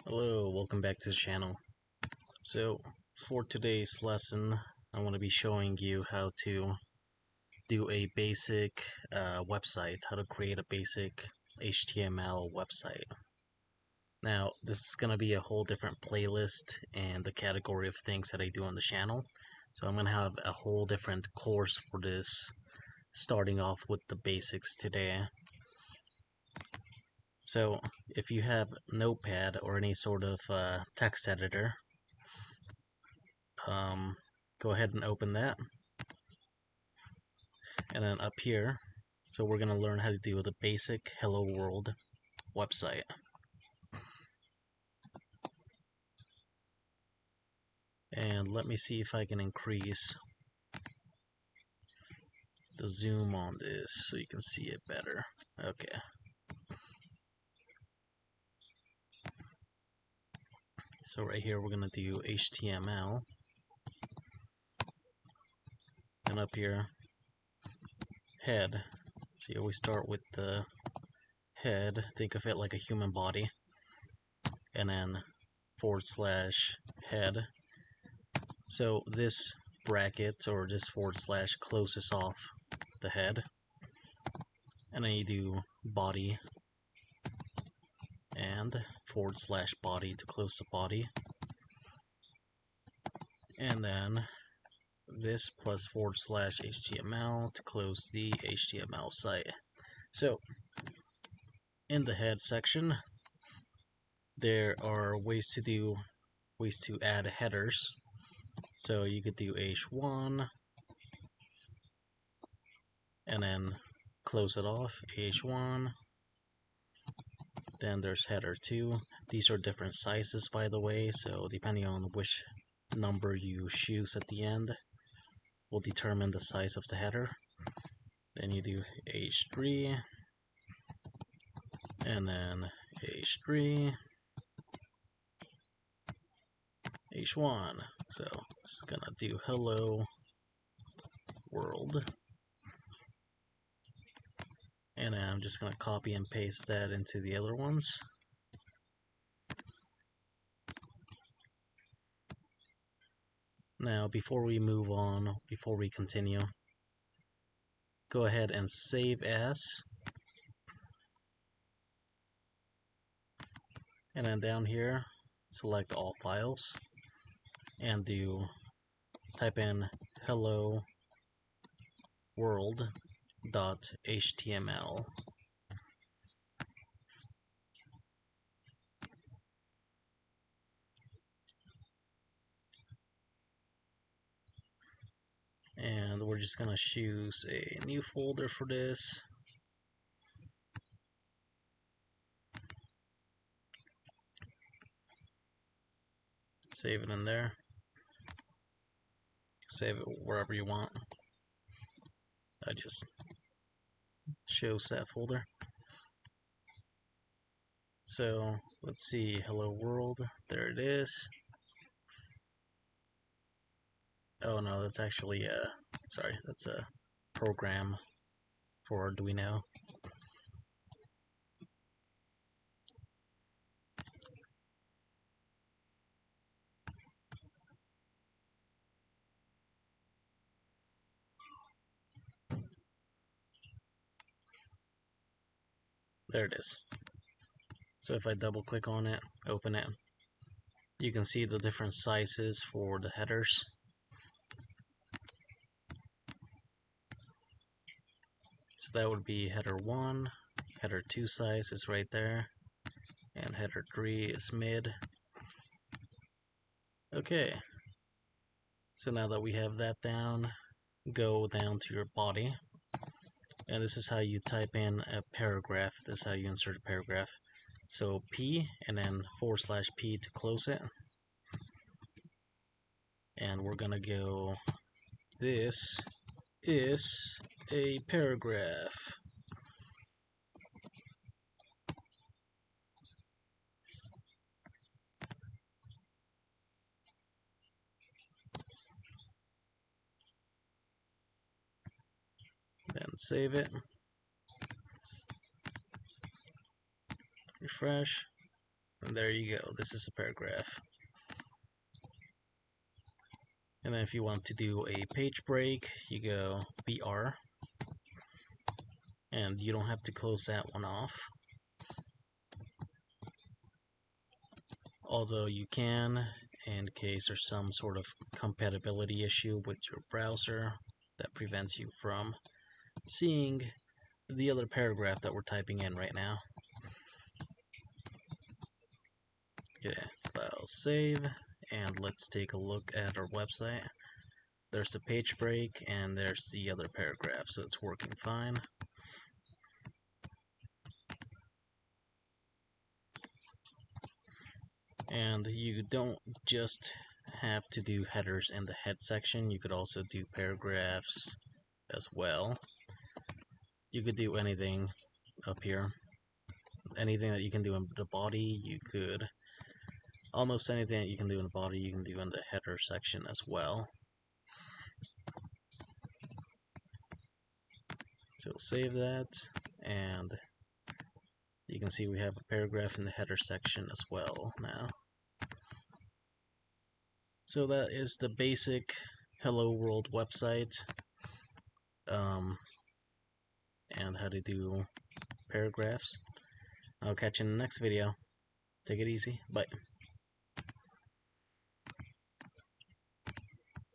Hello, welcome back to the channel. So for today's lesson, I want to be showing you how to do a basic website, how to create a basic HTML website. Now, this is going to be a whole different playlist and the category of things that I do on the channel. So I'm going to have a whole different course for this, starting off with the basics today. So if you have Notepad or any sort of text editor, go ahead and open that. And then up here, so we're going to learn how to do the basic Hello World website. And let me see if I can increase the zoom on this so you can see it better. Okay. So right here we're going to do HTML. And up here, head. So you always start with the head. Think of it like a human body. And then / head. So this bracket or this / closes off the head. And then you do body and / body to close the body. And then this plus / HTML to close the HTML site. So in the head section, there are ways to add headers. So you could do h1 and then close it off, h1. Then there's header 2. These are different sizes, by the way, so depending on which number you choose at the end will determine the size of the header. Then you do h3 and then h3, h1. So it's gonna do hello world. And then I'm just gonna copy and paste that into the other ones. Now before we move on, before we continue, go ahead and save as. And then down here, select all files and type in hello world.html. And we're just gonna choose a new folder for this. Save it in there. Save it wherever you want. I just chose that folder. So let's see, hello world, there it is. Oh no, that's actually sorry, that's a program for Arduino. There it is. So if I double click on it, open it, you can see the different sizes for the headers. So that would be header 1, header 2 size is right there, and header 3 is mid. Okay, so now that we have that down, go down to your body, and this is how you type in a paragraph. This is how you insert a paragraph. So P and then / P to close it, and we're gonna go, this is a paragraph. Then save it, refresh, And there you go, this is a paragraph. And then if you want to do a page break, you go BR, and you don't have to close that one off. Although you can, in case there's some sort of compatibility issue with your browser that prevents you from seeing the other paragraph that we're typing in right now. Okay, file save, and let's take a look at our website. There's the page break and there's the other paragraph, so it's working fine. And you don't just have to do headers in the head section, you could also do paragraphs as well. You could do anything up here. Anything that you can do in the body, you could. Almost anything that you can do in the body, you can do in the header section as well. So save that, and you can see we have a paragraph in the header section as well now. So that is the basic Hello World website, and how to do paragraphs. I'll catch you in the next video. Take it easy. Bye.